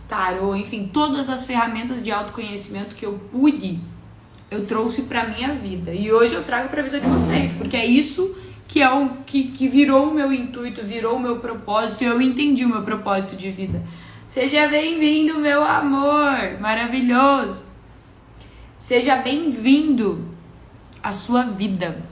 tarô, enfim, todas as ferramentas de autoconhecimento que eu pude, eu trouxe pra minha vida. E hoje eu trago pra vida de vocês, porque é isso que é o que virou o meu intuito, virou o meu propósito, e eu entendi o meu propósito de vida. Seja bem-vindo, meu amor, maravilhoso. Seja bem-vindo à sua vida.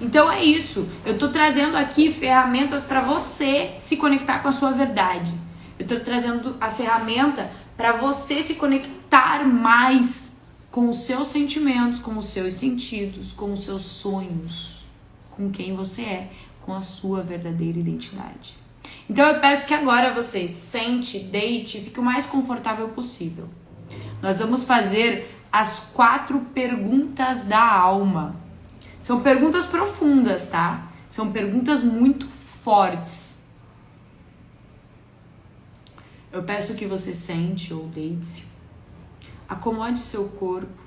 Então é isso. Eu tô trazendo aqui ferramentas para você se conectar com a sua verdade. Eu tô trazendo a ferramenta para você se conectar mais com os seus sentimentos, com os seus sentidos, com os seus sonhos, com quem você é, com a sua verdadeira identidade. Então eu peço que agora você sente, deite e fique o mais confortável possível. Nós vamos fazer as 4 perguntas da alma. São perguntas profundas, tá? São perguntas muito fortes. Eu peço que você sente ou deite-se. Acomode seu corpo,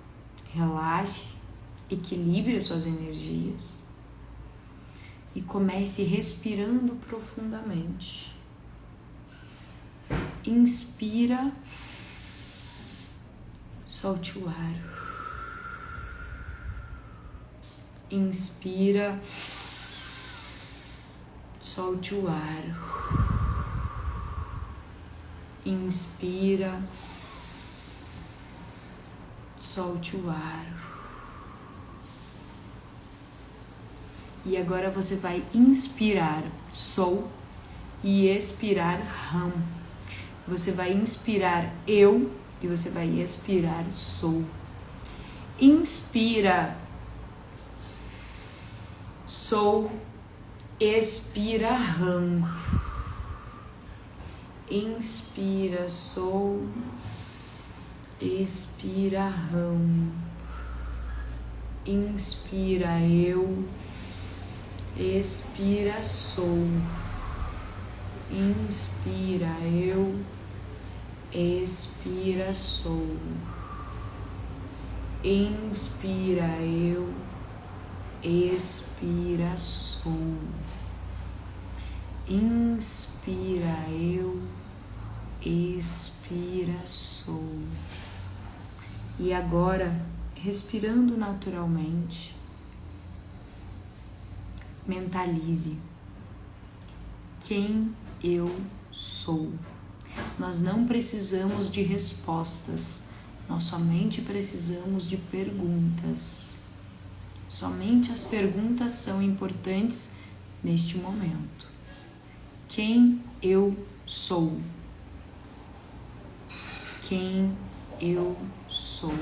relaxe, equilibre suas energias e comece respirando profundamente. Inspira, solte o ar. Inspira, solte o ar. Inspira, solte o ar. E agora você vai inspirar sou e expirar ram. Você vai inspirar eu e você vai expirar sou. Inspira sou, expira ram. Inspira sou, expira ram. Inspira eu, expira sou. Inspira eu, expira sou. Inspira eu, expira sou. Inspira eu, expira sou. E agora, respirando naturalmente, mentalize quem eu sou. Nós não precisamos de respostas, nós somente precisamos de perguntas. Somente as perguntas são importantes neste momento. Quem eu sou? Quem eu sou?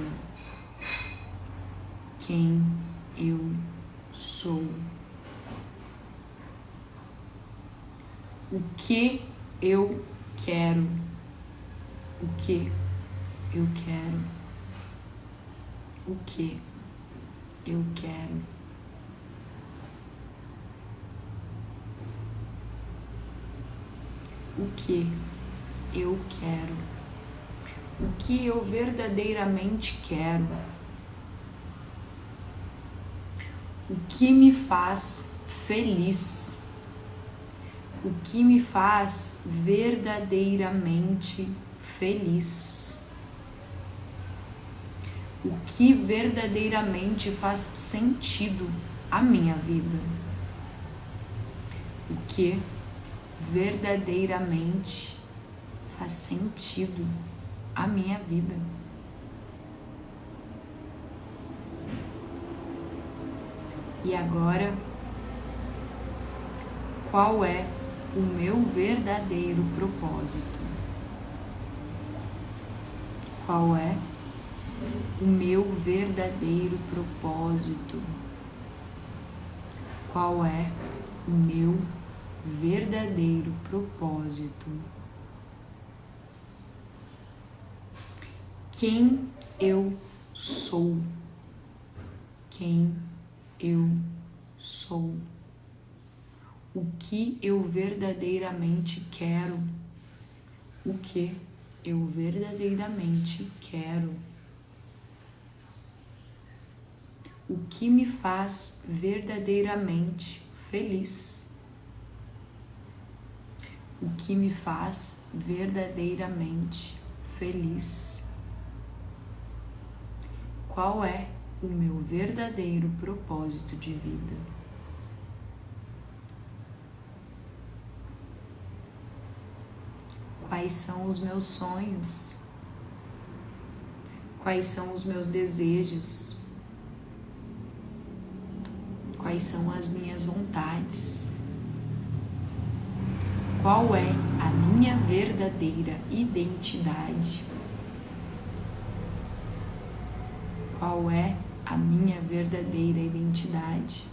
Quem eu sou? O que eu quero? O que eu quero? O que eu quero? O que eu quero? O que eu verdadeiramente quero? O que me faz feliz? O que me faz verdadeiramente feliz? O que verdadeiramente faz sentido à minha vida? O que verdadeiramente faz sentido à minha vida? E agora, qual é o meu verdadeiro propósito? Qual é o meu verdadeiro propósito? Qual é o meu verdadeiro propósito? Quem eu sou? Quem eu sou? O que eu verdadeiramente quero? O que eu verdadeiramente quero? O que me faz verdadeiramente feliz? O que me faz verdadeiramente feliz? Qual é o meu verdadeiro propósito de vida? Quais são os meus sonhos? Quais são os meus desejos? Quais são as minhas vontades? Qual é a minha verdadeira identidade? Qual é a minha verdadeira identidade?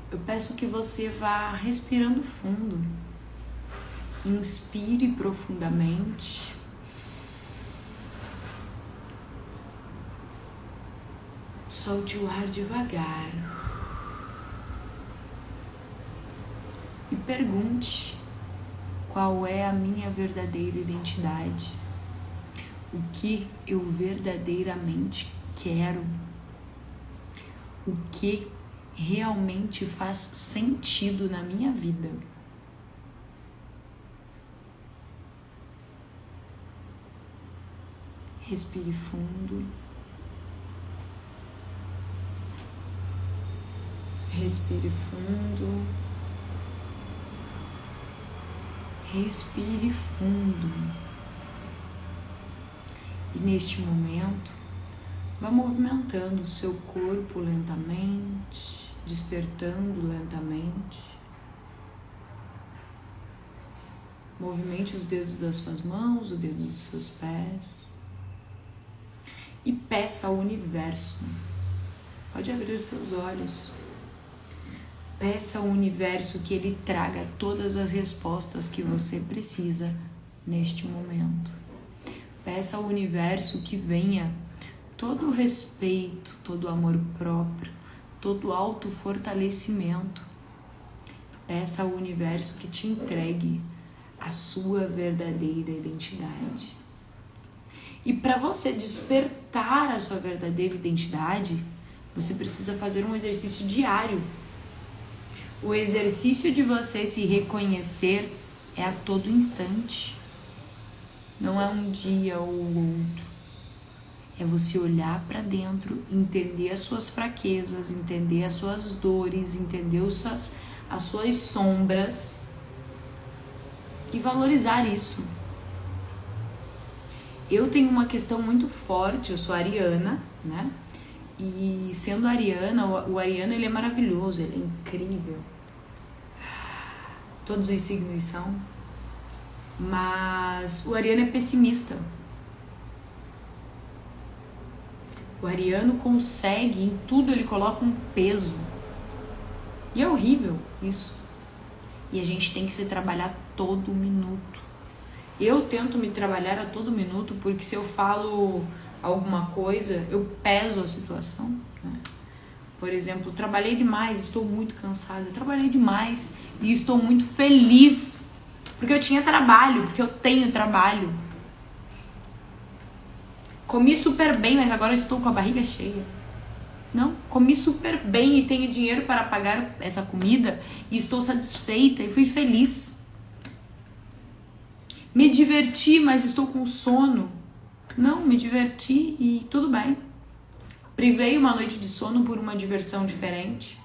Eu peço que você vá respirando fundo. Inspire profundamente. Solte o ar devagar. E pergunte: qual é a minha verdadeira identidade? O que eu verdadeiramente quero? O que realmente faz sentido na minha vida? Respire fundo. Respire fundo. Respire fundo. E neste momento, vá movimentando o seu corpo lentamente, despertando lentamente. Movimente os dedos das suas mãos, o dedo dos seus pés. E peça ao universo. Pode abrir os seus olhos. Peça ao universo que ele traga todas as respostas que você precisa neste momento. Peça ao universo que venha todo o respeito, todo o amor próprio, todo o autofortalecimento. Peça ao universo que te entregue a sua verdadeira identidade. E para você despertar a sua verdadeira identidade, você precisa fazer um exercício diário. O exercício de você se reconhecer é a todo instante. Não é um dia ou outro. É você olhar para dentro, entender as suas fraquezas, entender as suas dores, entender as suas sombras e valorizar isso. Eu tenho uma questão muito forte, eu sou ariana, né? E sendo ariana, o ariano ele é maravilhoso, ele é incrível. Todos os signos são. Mas o ariano é pessimista. O ariano consegue, em tudo ele coloca um peso. E é horrível isso. E a gente tem que se trabalhar todo minuto. Eu tento me trabalhar a todo minuto, porque se eu falo alguma coisa, eu peso a situação, né? Por exemplo, trabalhei demais, estou muito cansada. Eu trabalhei demais e estou muito feliz. Porque eu tinha trabalho, porque eu tenho trabalho. Comi super bem, mas agora eu estou com a barriga cheia. Não, comi super bem e tenho dinheiro para pagar essa comida e estou satisfeita e fui feliz. Me diverti, mas estou com sono. Não, me diverti e tudo bem. Privei uma noite de sono por uma diversão diferente.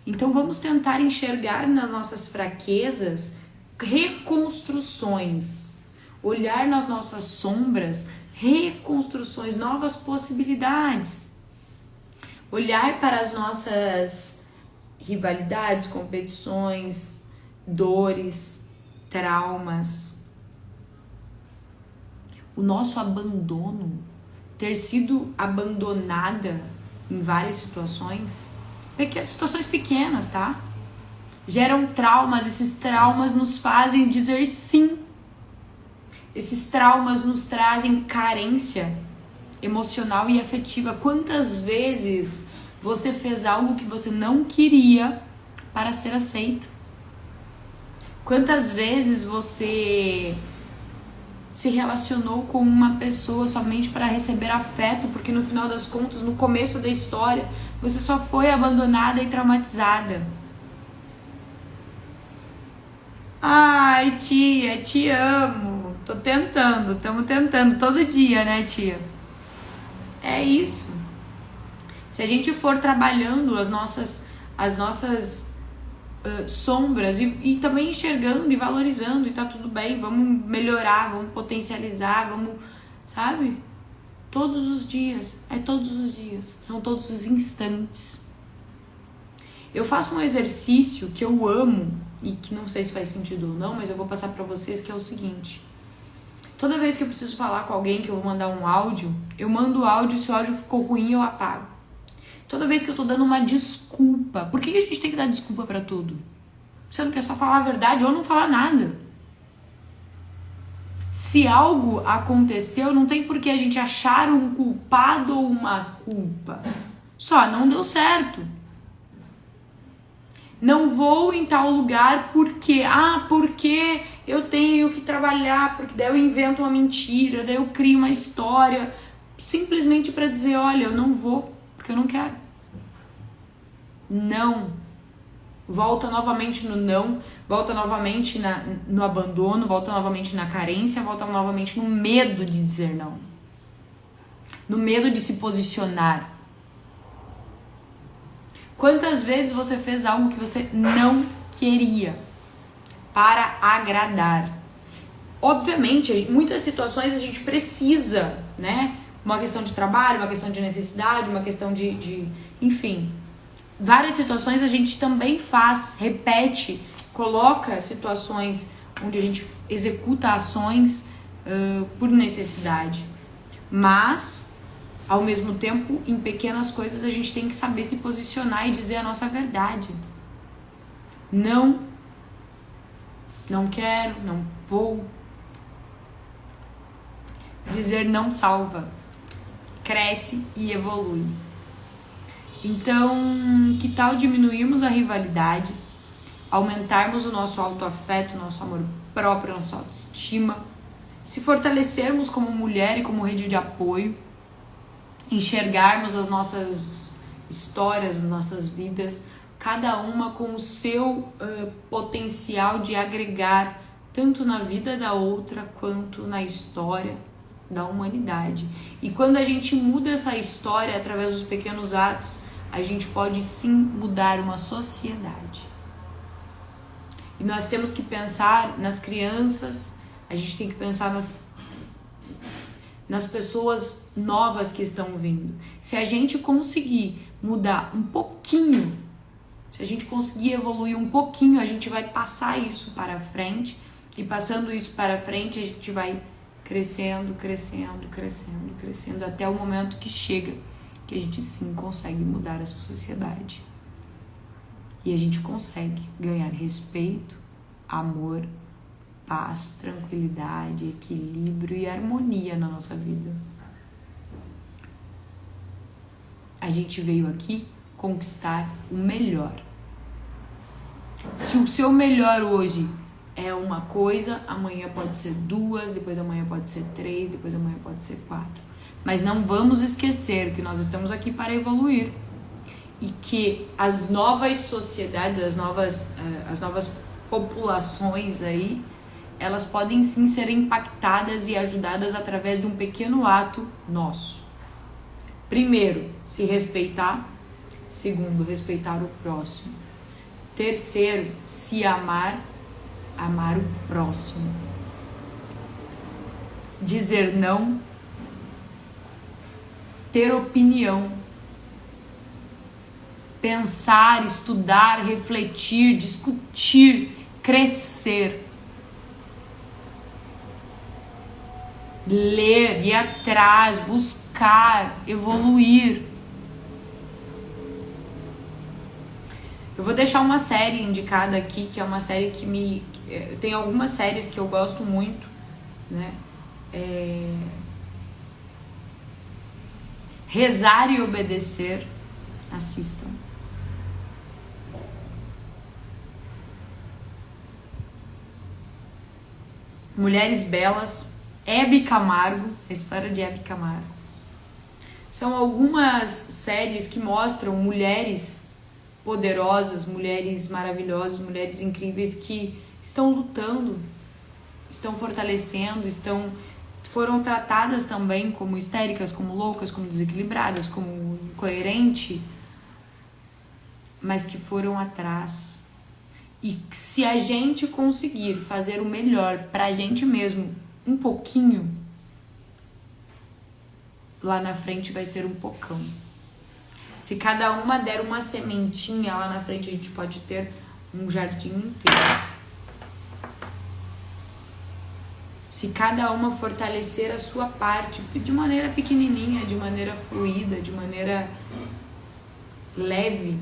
Então vamos tentar enxergar nas nossas fraquezas reconstruções. Olhar nas nossas sombras reconstruções, novas possibilidades. Olhar para as nossas rivalidades, competições, dores, traumas. O nosso abandono, ter sido abandonada em várias situações, situações pequenas, tá? Geram traumas, esses traumas nos fazem dizer sim. Esses traumas nos trazem carência emocional e afetiva. Quantas vezes você fez algo que você não queria para ser aceito? Quantas vezes você se relacionou com uma pessoa somente para receber afeto, porque no final das contas, no começo da história, você só foi abandonada e traumatizada? Ai, tia, te amo. Tô tentando, estamos tentando todo dia, né, tia? É isso. Se a gente for trabalhando as nossas sombras e também enxergando e valorizando, e tá tudo bem, vamos melhorar, vamos potencializar, vamos, sabe? Todos os dias, todos os dias, são todos os instantes. Eu faço um exercício que eu amo e que não sei se faz sentido ou não, mas eu vou passar pra vocês, que é o seguinte: toda vez que eu preciso falar com alguém, que eu vou mandar um áudio, eu mando o áudio, se o áudio ficou ruim eu apago. Toda vez que eu tô dando uma desculpa, por que a gente tem que dar desculpa pra tudo? Você não quer só falar a verdade ou não falar nada? Se algo aconteceu, não tem por que a gente achar um culpado ou uma culpa. Só não deu certo. Não vou em tal lugar porque eu tenho que trabalhar, porque daí eu invento uma mentira, daí eu crio uma história, simplesmente para dizer, olha, eu não vou, porque eu não quero. Não. Volta novamente no não, volta novamente no abandono, volta novamente na carência, volta novamente no medo de dizer não. No medo de se posicionar. Quantas vezes você fez algo que você não queria para agradar? Obviamente, em muitas situações a gente precisa, né? Uma questão de trabalho, uma questão de necessidade, uma questão enfim. Várias situações a gente também faz, repete, coloca situações onde a gente executa ações por necessidade. Mas, ao mesmo tempo, em pequenas coisas a gente tem que saber se posicionar e dizer a nossa verdade. Não quero, não vou. Dizer não salva, cresce e evolui. Então, que tal diminuirmos a rivalidade, aumentarmos o nosso autoafeto, nosso amor próprio, nossa autoestima, se fortalecermos como mulher e como rede de apoio, enxergarmos as nossas histórias, as nossas vidas, cada uma com o seu potencial de agregar tanto na vida da outra quanto na história da humanidade. E quando a gente muda essa história através dos pequenos atos, a gente pode sim mudar uma sociedade. E nós temos que pensar nas crianças, a gente tem que pensar nas pessoas novas que estão vindo. Se a gente conseguir mudar um pouquinho, se a gente conseguir evoluir um pouquinho, a gente vai passar isso para frente. E passando isso para frente, a gente vai crescendo, crescendo, crescendo, crescendo, até o momento que chega, que a gente sim consegue mudar essa sociedade. E a gente consegue ganhar respeito, amor, paz, tranquilidade, equilíbrio e harmonia na nossa vida. A gente veio aqui conquistar o melhor. Se o seu melhor hoje é uma coisa, amanhã pode ser 2, depois amanhã pode ser 3, depois amanhã pode ser 4. Mas não vamos esquecer que nós estamos aqui para evoluir e que as novas sociedades, as novas populações aí, elas podem sim ser impactadas e ajudadas através de um pequeno ato nosso. Primeiro, se respeitar. Segundo, respeitar o próximo. Terceiro, se amar, amar o próximo. Dizer não. Ter opinião. Pensar, estudar, refletir, discutir, crescer. Ler, ir atrás, buscar, evoluir. Eu vou deixar uma série indicada aqui, que é uma série que tem algumas séries que eu gosto muito, né? Rezar e Obedecer. Assistam. Mulheres Belas. Hebe Camargo, a história de Hebe Camargo. São algumas séries que mostram mulheres poderosas, mulheres maravilhosas, mulheres incríveis que estão lutando, estão fortalecendo, foram tratadas também como histéricas, como loucas, como desequilibradas, como incoerente, mas que foram atrás. E se a gente conseguir fazer o melhor pra gente mesmo, um pouquinho, lá na frente vai ser um pocão. Se cada uma der uma sementinha, lá na frente a gente pode ter um jardim inteiro. Se cada uma fortalecer a sua parte de maneira pequenininha, de maneira fluida, de maneira leve,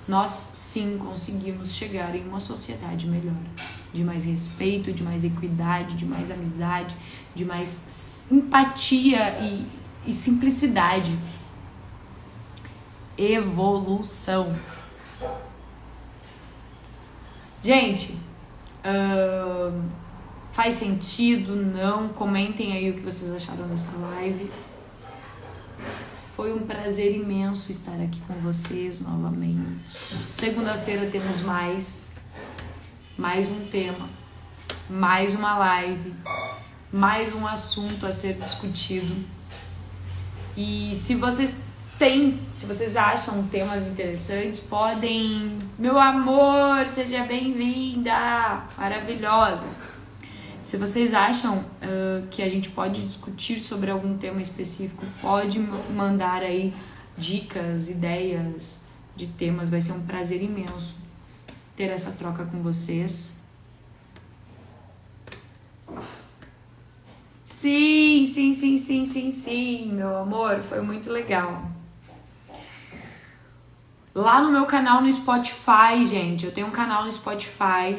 nós sim conseguimos chegar em uma sociedade melhor, de mais respeito, de mais equidade, de mais amizade, de mais empatia e simplicidade. Evolução. Gente, faz sentido? Não? Comentem aí o que vocês acharam dessa live. Foi um prazer imenso estar aqui com vocês novamente. Segunda-feira temos mais um tema, mais uma live, mais um assunto a ser discutido. E se vocês acham temas interessantes, podem... Meu amor, seja bem-vinda! Maravilhosa! Se vocês acham que a gente pode discutir sobre algum tema específico, pode mandar aí dicas, ideias de temas. Vai ser um prazer imenso ter essa troca com vocês. Sim, meu amor, foi muito legal. Lá no meu canal no Spotify, gente, eu tenho um canal no Spotify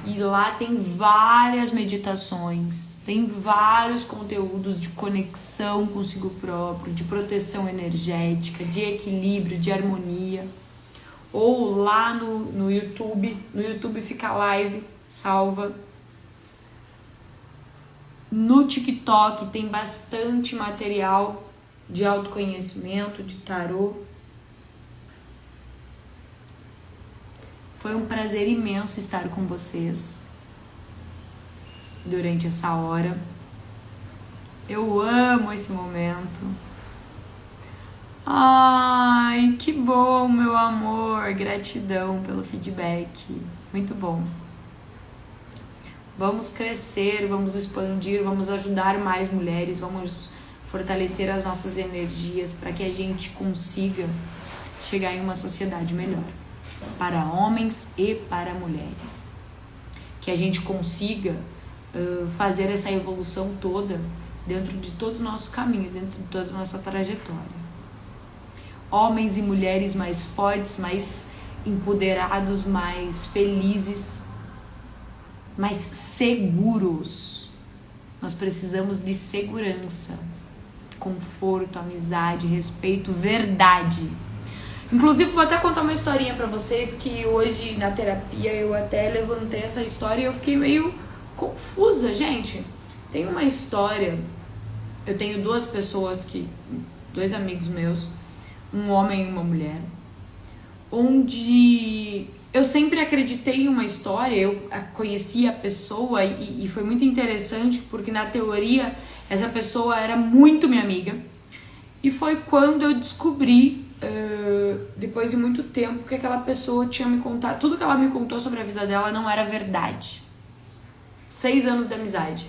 e lá tem várias meditações, tem vários conteúdos de conexão consigo próprio, de proteção energética, de equilíbrio, de harmonia. Ou lá no YouTube, fica a live salva. No TikTok tem bastante material de autoconhecimento, de tarô. Foi um prazer imenso estar com vocês durante essa hora. Eu amo esse momento. Ai, que bom, meu amor. Gratidão pelo feedback. Muito bom. Vamos crescer, vamos expandir, vamos ajudar mais mulheres, vamos fortalecer as nossas energias para que a gente consiga chegar em uma sociedade melhor, para homens e para mulheres. Que a gente consiga fazer essa evolução toda dentro de todo o nosso caminho, dentro de toda a nossa trajetória. Homens e mulheres mais fortes, mais empoderados, mais felizes, mais seguros. Nós precisamos de segurança, conforto, amizade, respeito, verdade. Inclusive, vou até contar uma historinha pra vocês que hoje na terapia eu até levantei essa história e eu fiquei meio confusa, gente. Tem uma história, eu tenho dois amigos meus, um homem e uma mulher, onde eu sempre acreditei em uma história, eu conheci a pessoa e foi muito interessante porque na teoria essa pessoa era muito minha amiga e foi quando eu descobri, depois de muito tempo, que aquela pessoa tinha me contado, tudo que ela me contou sobre a vida dela não era verdade. 6 anos de amizade.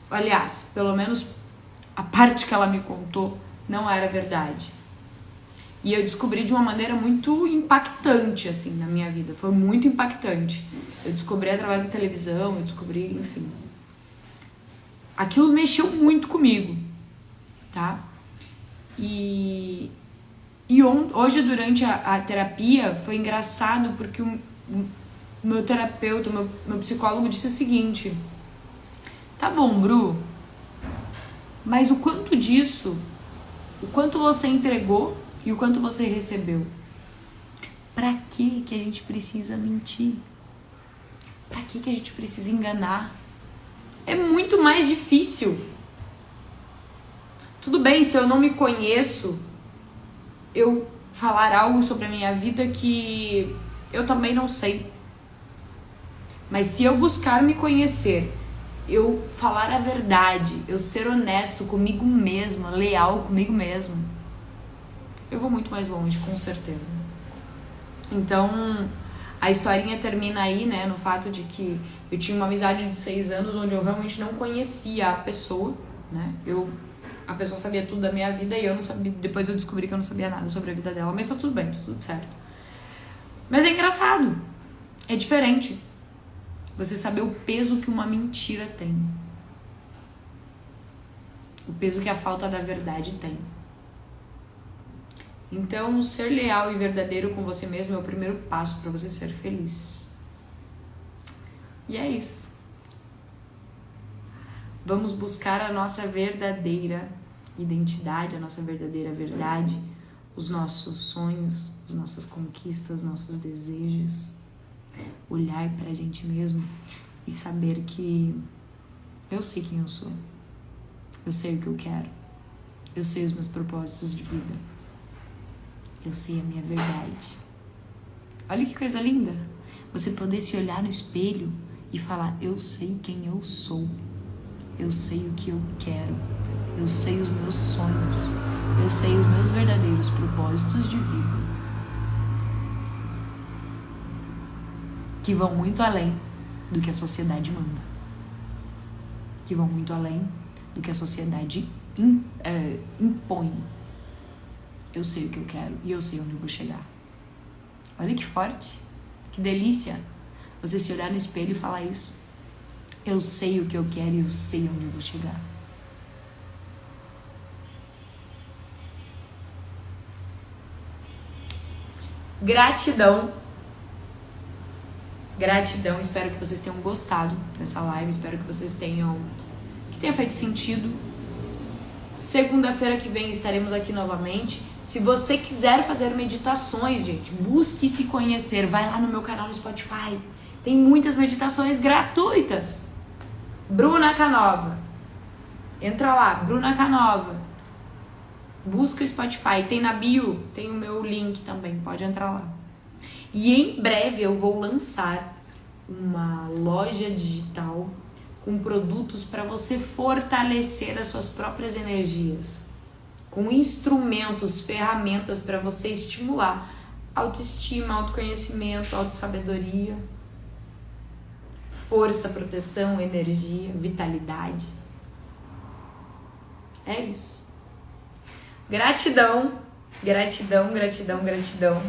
Aliás, pelo menos a parte que ela me contou não era verdade. E eu descobri de uma maneira muito impactante, assim, na minha vida. Foi muito impactante. Eu descobri através da televisão, eu descobri, enfim. Aquilo mexeu muito comigo, tá? E hoje, durante a terapia, foi engraçado porque o meu terapeuta, o meu psicólogo disse o seguinte: tá bom, Bru, mas o quanto disso, o quanto você entregou e o quanto você recebeu? Pra que a gente precisa mentir? Pra que a gente precisa enganar? É muito mais difícil. Tudo bem se eu não me conheço, eu falar algo sobre a minha vida que eu também não sei. Mas se eu buscar me conhecer, eu falar a verdade, eu ser honesto comigo mesma, leal comigo mesma, eu vou muito mais longe, com certeza. Então, a historinha termina aí, né, no fato de que eu tinha uma amizade de 6 anos onde eu realmente não conhecia a pessoa, né? A pessoa sabia tudo da minha vida e eu não sabia. Depois eu descobri que eu não sabia nada sobre a vida dela, mas tá tudo bem, tá tudo certo. Mas é engraçado, é diferente. Você saber o peso que uma mentira tem. O peso que a falta da verdade tem. Então, ser leal e verdadeiro com você mesmo é o primeiro passo para você ser feliz. E é isso. Vamos buscar a nossa verdadeira identidade, a nossa verdadeira verdade, os nossos sonhos, as nossas conquistas, nossos desejos. Olhar pra gente mesmo e saber que eu sei quem eu sou. Eu sei o que eu quero. Eu sei os meus propósitos de vida. Eu sei a minha verdade. Olha que coisa linda. Você poder se olhar no espelho e falar: eu sei quem eu sou. Eu sei o que eu quero. Eu sei os meus sonhos. Eu sei os meus verdadeiros propósitos de vida. Que vão muito além do que a sociedade manda. Que vão muito além do que a sociedade impõe. Eu sei o que eu quero e eu sei onde eu vou chegar. Olha que forte, que delícia você se olhar no espelho e falar isso. Eu sei o que eu quero e eu sei onde eu vou chegar. Gratidão. Gratidão, espero que vocês tenham gostado dessa live, espero que vocês tenha feito sentido. Segunda-feira que vem estaremos aqui novamente. Se você quiser fazer meditações, gente, busque se conhecer, vai lá no meu canal no Spotify. Tem muitas meditações gratuitas. Bruna Canova. Entra lá, Bruna Canova. Busca o Spotify, tem na bio, tem o meu link também, pode entrar lá. E em breve eu vou lançar uma loja digital com produtos para você fortalecer as suas próprias energias. Com instrumentos, ferramentas para você estimular autoestima, autoconhecimento, autossabedoria, força, proteção, energia, vitalidade. É isso. Gratidão, gratidão, gratidão, gratidão.